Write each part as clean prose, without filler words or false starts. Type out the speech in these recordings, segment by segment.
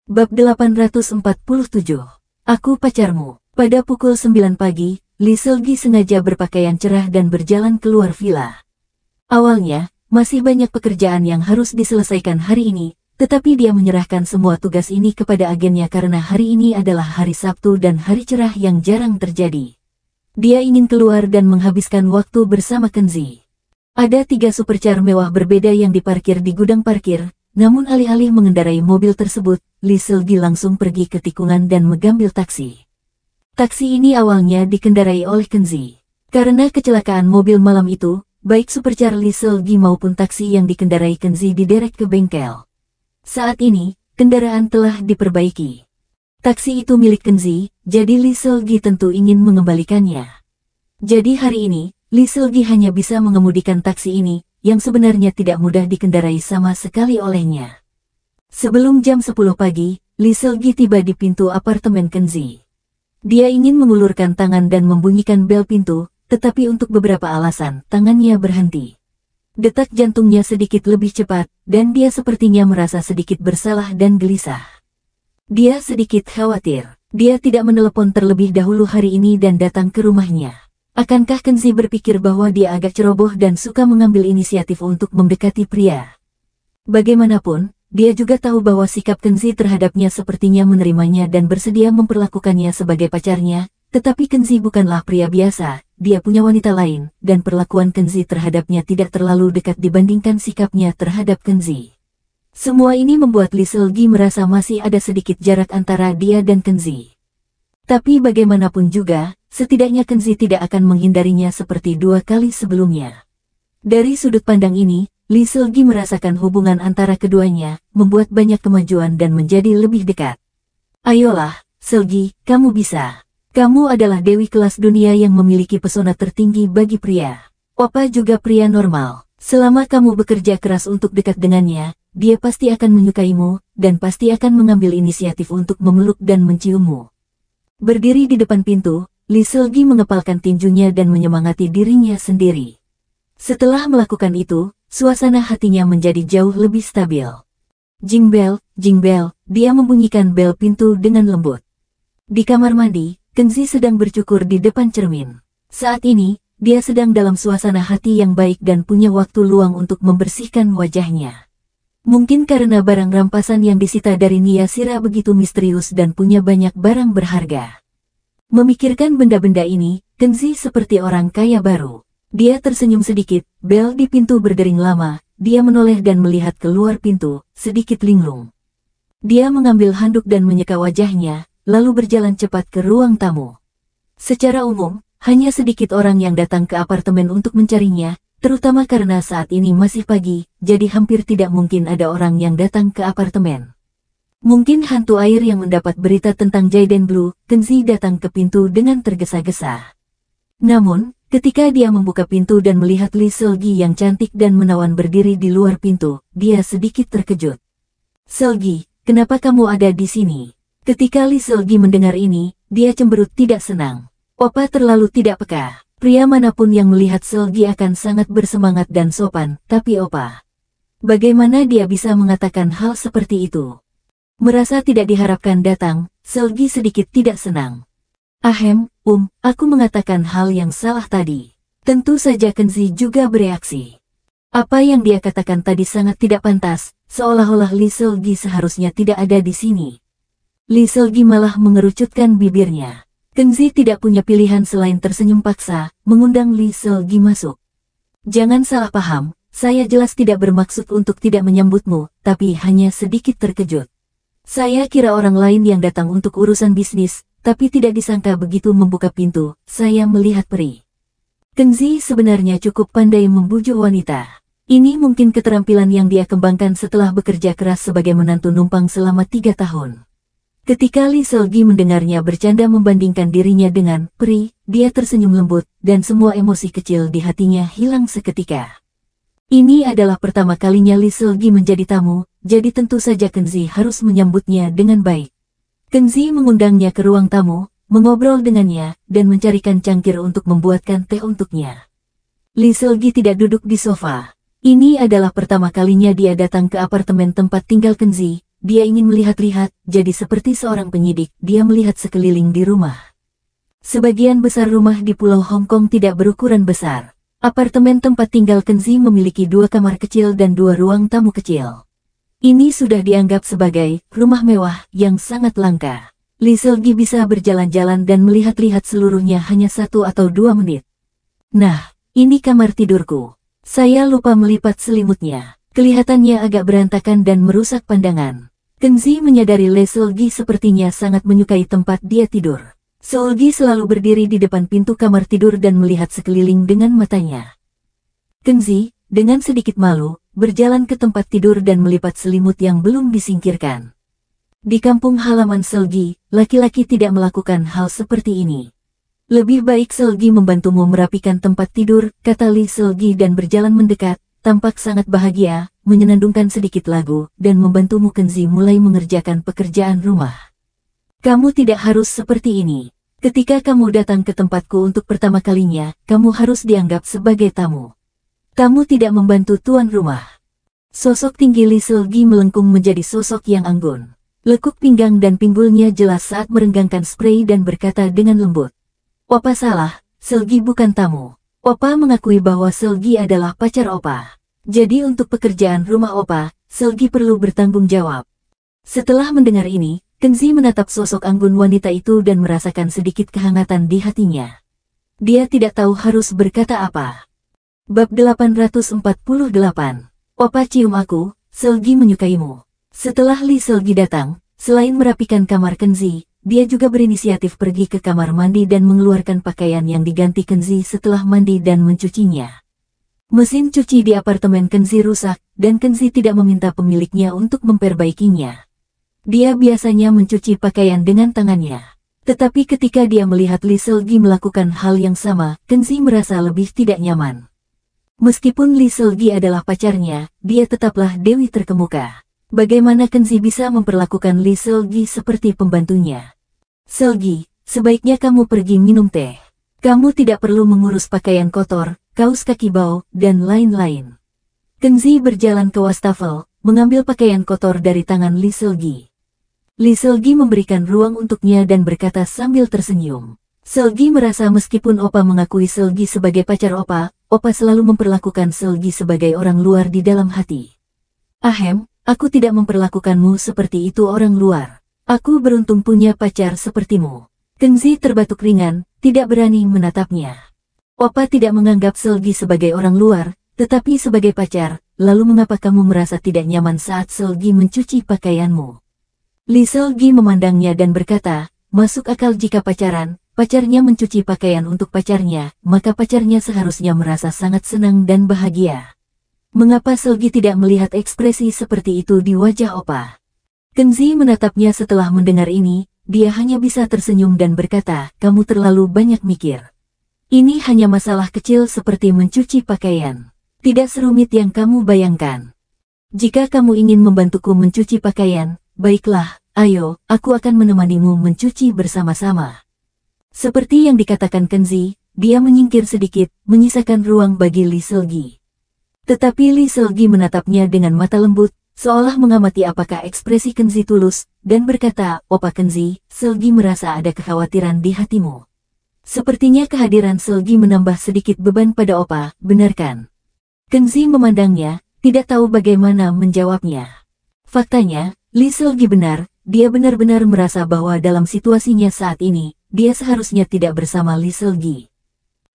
Bab 847. Aku pacarmu. Pada pukul 9 pagi, Lee Seulgi sengaja berpakaian cerah dan berjalan keluar villa. Awalnya, masih banyak pekerjaan yang harus diselesaikan hari ini, tetapi dia menyerahkan semua tugas ini kepada agennya karena hari ini adalah hari Sabtu dan hari cerah yang jarang terjadi. Dia ingin keluar dan menghabiskan waktu bersama Kenzi. Ada 3 supercar mewah berbeda yang diparkir di gudang parkir. Namun alih-alih mengendarai mobil tersebut, Lee Seulgi langsung pergi ke tikungan dan mengambil taksi. Taksi ini awalnya dikendarai oleh Kenzi. Karena kecelakaan mobil malam itu, baik supercar Lee Seulgi maupun taksi yang dikendarai Kenzi diderek ke bengkel. Saat ini, kendaraan telah diperbaiki. Taksi itu milik Kenzi, jadi Lee Seulgi tentu ingin mengembalikannya. Jadi hari ini, Lee Seulgi hanya bisa mengemudikan taksi ini, yang sebenarnya tidak mudah dikendarai sama sekali olehnya. Sebelum jam 10 pagi, Lee Seulgi tiba di pintu apartemen Kenzi. Dia ingin mengulurkan tangan dan membunyikan bel pintu, tetapi untuk beberapa alasan, tangannya berhenti. Detak jantungnya sedikit lebih cepat, dan dia sepertinya merasa sedikit bersalah dan gelisah. Dia sedikit khawatir. Dia tidak menelepon terlebih dahulu hari ini dan datang ke rumahnya. Akankah Kenzi berpikir bahwa dia agak ceroboh dan suka mengambil inisiatif untuk mendekati pria? Bagaimanapun, dia juga tahu bahwa sikap Kenzi terhadapnya sepertinya menerimanya dan bersedia memperlakukannya sebagai pacarnya, tetapi Kenzi bukanlah pria biasa, dia punya wanita lain, dan perlakuan Kenzi terhadapnya tidak terlalu dekat dibandingkan sikapnya terhadap Kenzi. Semua ini membuat Lee Seulgi merasa masih ada sedikit jarak antara dia dan Kenzi. Tapi bagaimanapun juga, setidaknya Kenzi tidak akan menghindarinya seperti 2 kali sebelumnya. Dari sudut pandang ini, Lee Seulgi merasakan hubungan antara keduanya, membuat banyak kemajuan dan menjadi lebih dekat. Ayolah, Seulgi, kamu bisa. Kamu adalah dewi kelas dunia yang memiliki pesona tertinggi bagi pria. Opa juga pria normal. Selama kamu bekerja keras untuk dekat dengannya, dia pasti akan menyukaimu, dan pasti akan mengambil inisiatif untuk memeluk dan menciummu. Berdiri di depan pintu, Lee Seulgi mengepalkan tinjunya dan menyemangati dirinya sendiri. Setelah melakukan itu, suasana hatinya menjadi jauh lebih stabil. Jing bel, dia membunyikan bel pintu dengan lembut. Di kamar mandi, Kenzi sedang bercukur di depan cermin. Saat ini, dia sedang dalam suasana hati yang baik dan punya waktu luang untuk membersihkan wajahnya. Mungkin karena barang rampasan yang disita dari Nia Sira begitu misterius dan punya banyak barang berharga. Memikirkan benda-benda ini, Kenzi seperti orang kaya baru. Dia tersenyum sedikit, bel di pintu berdering lama, dia menoleh dan melihat keluar pintu, sedikit linglung. Dia mengambil handuk dan menyeka wajahnya, lalu berjalan cepat ke ruang tamu. Secara umum, hanya sedikit orang yang datang ke apartemen untuk mencarinya, terutama karena saat ini masih pagi, jadi hampir tidak mungkin ada orang yang datang ke apartemen. Mungkin hantu air yang mendapat berita tentang Jaiden Blue, Kenzi datang ke pintu dengan tergesa-gesa. Namun, ketika dia membuka pintu dan melihat Lee Seulgi yang cantik dan menawan berdiri di luar pintu, dia sedikit terkejut. Seulgi, kenapa kamu ada di sini? Ketika Lee Seulgi mendengar ini, dia cemberut tidak senang. Opa terlalu tidak peka. Pria manapun yang melihat Seulgi akan sangat bersemangat dan sopan, tapi Opa, bagaimana dia bisa mengatakan hal seperti itu? Merasa tidak diharapkan datang, Seulgi sedikit tidak senang. Ahem, aku mengatakan hal yang salah tadi. Tentu saja Kenzi juga bereaksi. Apa yang dia katakan tadi sangat tidak pantas, seolah-olah Lee Seulgi seharusnya tidak ada di sini. Lee Seulgi malah mengerucutkan bibirnya. Kenzi tidak punya pilihan selain tersenyum paksa, mengundang Lee Seulgi masuk. Jangan salah paham, saya jelas tidak bermaksud untuk tidak menyambutmu, tapi hanya sedikit terkejut. Saya kira orang lain yang datang untuk urusan bisnis, tapi tidak disangka begitu membuka pintu, saya melihat peri. Kenzi sebenarnya cukup pandai membujuk wanita. Ini mungkin keterampilan yang dia kembangkan setelah bekerja keras sebagai menantu numpang selama 3 tahun. Ketika Lee Seulgi mendengarnya bercanda membandingkan dirinya dengan peri, dia tersenyum lembut, dan semua emosi kecil di hatinya hilang seketika. Ini adalah pertama kalinya Lee Seulgi menjadi tamu, jadi tentu saja Kenzi harus menyambutnya dengan baik. Kenzi mengundangnya ke ruang tamu, mengobrol dengannya, dan mencarikan cangkir untuk membuatkan teh untuknya. Lee Seulgi tidak duduk di sofa. Ini adalah pertama kalinya dia datang ke apartemen tempat tinggal Kenzi, dia ingin melihat-lihat, jadi seperti seorang penyidik, dia melihat sekeliling di rumah. Sebagian besar rumah di Pulau Hong Kong tidak berukuran besar. Apartemen tempat tinggal Kenzi memiliki 2 kamar kecil dan 2 ruang tamu kecil. Ini sudah dianggap sebagai rumah mewah yang sangat langka. Lee Seulgi bisa berjalan-jalan dan melihat-lihat seluruhnya hanya 1 atau 2 menit. Nah, ini kamar tidurku. Saya lupa melipat selimutnya. Kelihatannya agak berantakan dan merusak pandangan. Kenzi menyadari Lee Seulgi sepertinya sangat menyukai tempat dia tidur. Seulgi selalu berdiri di depan pintu kamar tidur dan melihat sekeliling dengan matanya. Kenzi, dengan sedikit malu, berjalan ke tempat tidur dan melipat selimut yang belum disingkirkan. Di kampung halaman Seulgi, laki-laki tidak melakukan hal seperti ini. Lebih baik Seulgi membantumu merapikan tempat tidur, kata Lee Seulgi dan berjalan mendekat. Tampak sangat bahagia, menyenandungkan sedikit lagu, dan membantumu. Kenzi mulai mengerjakan pekerjaan rumah. Kamu tidak harus seperti ini. Ketika kamu datang ke tempatku untuk pertama kalinya, kamu harus dianggap sebagai tamu. Kamu tidak membantu tuan rumah. Sosok tinggi Lee Seulgi melengkung menjadi sosok yang anggun. Lekuk pinggang dan pinggulnya jelas saat merenggangkan spray dan berkata dengan lembut. Opa salah, Seulgi bukan tamu. Opa mengakui bahwa Seulgi adalah pacar Opa. Jadi untuk pekerjaan rumah Opa, Seulgi perlu bertanggung jawab. Setelah mendengar ini, Kenzi menatap sosok anggun wanita itu dan merasakan sedikit kehangatan di hatinya. Dia tidak tahu harus berkata apa. Bab 848. Opa cium aku, Seulgi menyukaimu. Setelah Lee Seulgi datang, selain merapikan kamar Kenzi, dia juga berinisiatif pergi ke kamar mandi dan mengeluarkan pakaian yang diganti Kenzi setelah mandi dan mencucinya. Mesin cuci di apartemen Kenzi rusak, dan Kenzi tidak meminta pemiliknya untuk memperbaikinya. Dia biasanya mencuci pakaian dengan tangannya. Tetapi ketika dia melihat Lee Seulgi melakukan hal yang sama, Kenzi merasa lebih tidak nyaman. Meskipun Lee Seulgi adalah pacarnya, dia tetaplah dewi terkemuka. Bagaimana Kenzi bisa memperlakukan Lee Seulgi seperti pembantunya? Seulgi, sebaiknya kamu pergi minum teh. Kamu tidak perlu mengurus pakaian kotor, kaos kaki bau, dan lain-lain. Kenzi berjalan ke wastafel, mengambil pakaian kotor dari tangan Lee Seulgi. Lee Seulgi memberikan ruang untuknya dan berkata sambil tersenyum. Seulgi merasa meskipun Opa mengakui Seulgi sebagai pacar Opa, Opa selalu memperlakukan Seulgi sebagai orang luar di dalam hati. Ahem, aku tidak memperlakukanmu seperti itu orang luar. Aku beruntung punya pacar sepertimu. Kenzi terbatuk ringan, tidak berani menatapnya. Opa tidak menganggap Seulgi sebagai orang luar, tetapi sebagai pacar, lalu mengapa kamu merasa tidak nyaman saat Seulgi mencuci pakaianmu? Lee Seulgi memandangnya dan berkata, masuk akal jika pacarnya mencuci pakaian untuk pacarnya, maka pacarnya seharusnya merasa sangat senang dan bahagia. Mengapa Seulgi tidak melihat ekspresi seperti itu di wajah Opa? Kenzi menatapnya setelah mendengar ini, dia hanya bisa tersenyum dan berkata, kamu terlalu banyak mikir. Ini hanya masalah kecil seperti mencuci pakaian. Tidak serumit yang kamu bayangkan. Jika kamu ingin membantuku mencuci pakaian, baiklah, ayo, aku akan menemanimu mencuci bersama-sama. Seperti yang dikatakan Kenzi, dia menyingkir sedikit, menyisakan ruang bagi Lee Seulgi. Tetapi Lee Seulgi menatapnya dengan mata lembut, seolah mengamati apakah ekspresi Kenzi tulus, dan berkata, Opa Kenzi, Seulgi merasa ada kekhawatiran di hatimu. Sepertinya kehadiran Seulgi menambah sedikit beban pada Opa, benar kan? Kenzi memandangnya, tidak tahu bagaimana menjawabnya. Faktanya, Lee Seulgi benar, dia benar-benar merasa bahwa dalam situasinya saat ini, dia seharusnya tidak bersama Lee Seulgi.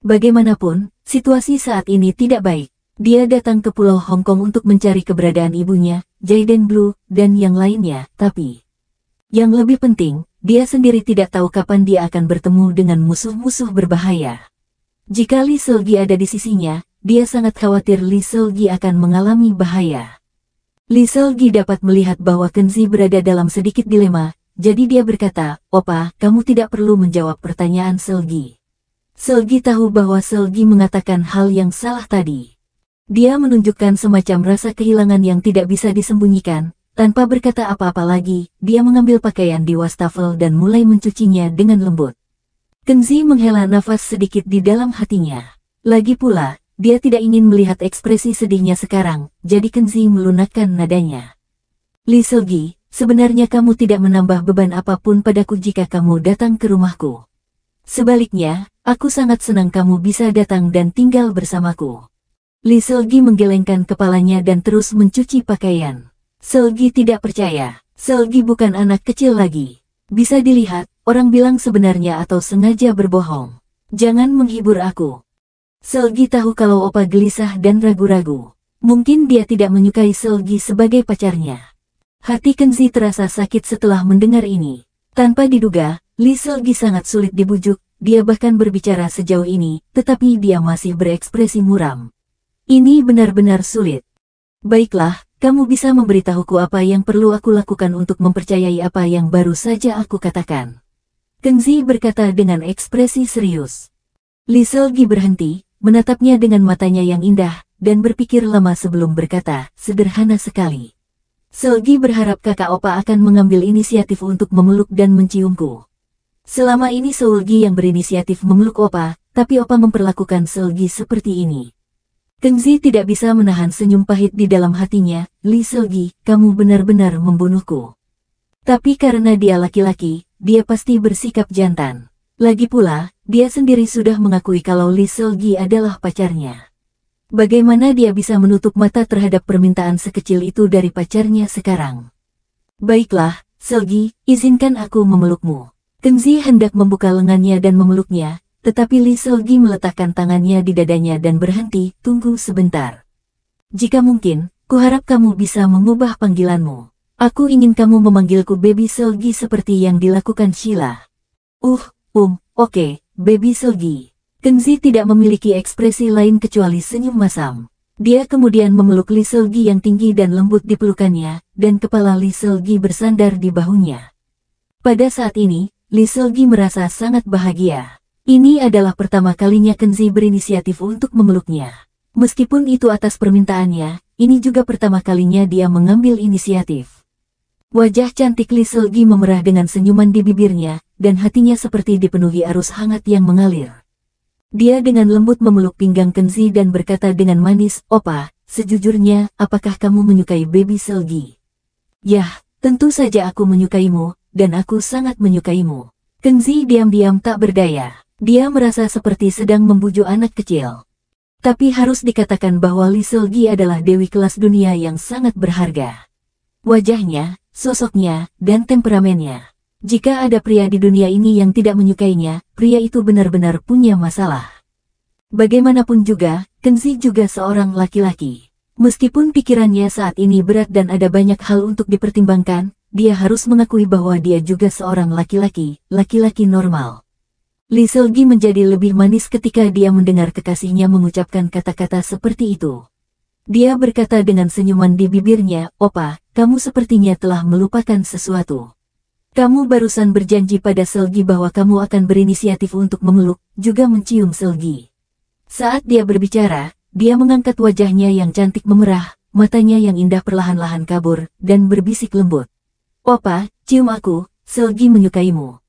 Bagaimanapun, situasi saat ini tidak baik. Dia datang ke Pulau Hong Kong untuk mencari keberadaan ibunya, Jaiden Blue, dan yang lainnya, tapi yang lebih penting, dia sendiri tidak tahu kapan dia akan bertemu dengan musuh-musuh berbahaya. Jika Lee Seulgi ada di sisinya, dia sangat khawatir Lee Seulgi akan mengalami bahaya. Lee Seulgi dapat melihat bahwa Kenzi berada dalam sedikit dilema, jadi dia berkata, Opa, kamu tidak perlu menjawab pertanyaan Seulgi. Seulgi tahu bahwa Seulgi mengatakan hal yang salah tadi. Dia menunjukkan semacam rasa kehilangan yang tidak bisa disembunyikan. Tanpa berkata apa-apa lagi, dia mengambil pakaian di wastafel dan mulai mencucinya dengan lembut. Kenzi menghela nafas sedikit di dalam hatinya. Lagi pula, dia tidak ingin melihat ekspresi sedihnya sekarang, jadi Kenzi melunakkan nadanya. Lee Seulgi, sebenarnya kamu tidak menambah beban apapun padaku jika kamu datang ke rumahku. Sebaliknya, aku sangat senang kamu bisa datang dan tinggal bersamaku. Li Selgi menggelengkan kepalanya dan terus mencuci pakaian. Selgi tidak percaya. Selgi bukan anak kecil lagi. Bisa dilihat, orang bilang sebenarnya atau sengaja berbohong. Jangan menghibur aku. Selgi tahu kalau Opa gelisah dan ragu-ragu. Mungkin dia tidak menyukai Selgi sebagai pacarnya. Hati Kenzi terasa sakit setelah mendengar ini. Tanpa diduga, Li Selgi sangat sulit dibujuk. Dia bahkan berbicara sejauh ini, tetapi dia masih berekspresi muram. Ini benar-benar sulit. Baiklah, kamu bisa memberitahuku apa yang perlu aku lakukan untuk mempercayai apa yang baru saja aku katakan. Kenzi berkata dengan ekspresi serius. Li Selgi berhenti, menatapnya dengan matanya yang indah, dan berpikir lama sebelum berkata, sederhana sekali. Selgi berharap kakak Opa akan mengambil inisiatif untuk memeluk dan menciumku. Selama ini Selgi yang berinisiatif memeluk Opa, tapi Opa memperlakukan Selgi seperti ini. Kenzi tidak bisa menahan senyum pahit di dalam hatinya. Li Selgi, kamu benar-benar membunuhku. Tapi karena dia laki-laki, dia pasti bersikap jantan. Lagi pula, dia sendiri sudah mengakui kalau Li Selgi adalah pacarnya. Bagaimana dia bisa menutup mata terhadap permintaan sekecil itu dari pacarnya sekarang? Baiklah, Selgi, izinkan aku memelukmu. Kenzi hendak membuka lengannya dan memeluknya. Tetapi Li Selgi meletakkan tangannya di dadanya dan berhenti, tunggu sebentar. Jika mungkin, kuharap kamu bisa mengubah panggilanmu. Aku ingin kamu memanggilku Baby Selgi seperti yang dilakukan Sheila. Oke, Baby Selgi. Kenzi tidak memiliki ekspresi lain kecuali senyum masam. Dia kemudian memeluk Li Selgi yang tinggi dan lembut di pelukannya, dan kepala Li Selgi bersandar di bahunya. Pada saat ini, Li Selgi merasa sangat bahagia. Ini adalah pertama kalinya Kenzi berinisiatif untuk memeluknya. Meskipun itu atas permintaannya, ini juga pertama kalinya dia mengambil inisiatif. Wajah cantik Li Selgi memerah dengan senyuman di bibirnya, dan hatinya seperti dipenuhi arus hangat yang mengalir. Dia dengan lembut memeluk pinggang Kenzi dan berkata dengan manis, Opa, sejujurnya, apakah kamu menyukai Baby Selgi? Yah, tentu saja aku menyukaimu, dan aku sangat menyukaimu. Kenzi diam-diam tak berdaya. Dia merasa seperti sedang membujuk anak kecil. Tapi harus dikatakan bahwa Li Selgi adalah dewi kelas dunia yang sangat berharga. Wajahnya, sosoknya, dan temperamennya. Jika ada pria di dunia ini yang tidak menyukainya, pria itu benar-benar punya masalah. Bagaimanapun juga, Kenzi juga seorang laki-laki. Meskipun pikirannya saat ini berat dan ada banyak hal untuk dipertimbangkan, dia harus mengakui bahwa dia juga seorang laki-laki, laki-laki normal. Li Selgi menjadi lebih manis ketika dia mendengar kekasihnya mengucapkan kata-kata seperti itu. Dia berkata dengan senyuman di bibirnya, Opa, kamu sepertinya telah melupakan sesuatu. Kamu barusan berjanji pada Selgi bahwa kamu akan berinisiatif untuk memeluk, juga mencium Selgi. Saat dia berbicara, dia mengangkat wajahnya yang cantik memerah, matanya yang indah perlahan-lahan kabur, dan berbisik lembut. Opa, cium aku, Selgi menyukaimu.